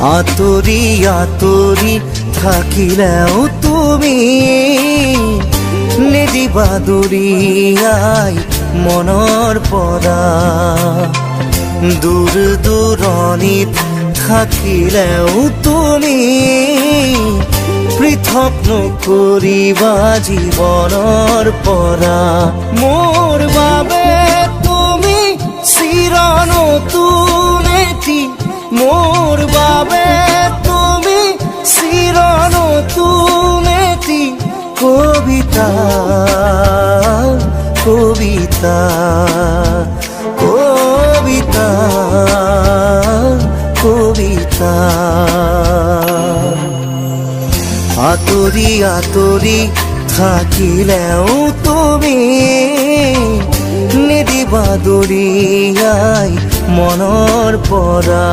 আতৰি আতৰি থাকিলেও তুমি নিদিবা দূৰিয়াই মনৰ পৰা। দূৰ দূৰণিত থাকিলেও তুমি পৃথক নকৰিবা জীৱনৰ পৰা। মোৰ বাবে তুমি চিৰ নতুন এটি, মোৰ বাবে তুমি চিৰ নতুন এটি কবিতা কবিতা কবিতা কবিতা। আতৰি আতৰি থাকিলেও তুমি নিদিবা দূৰিয়াই মনৰ পৰা।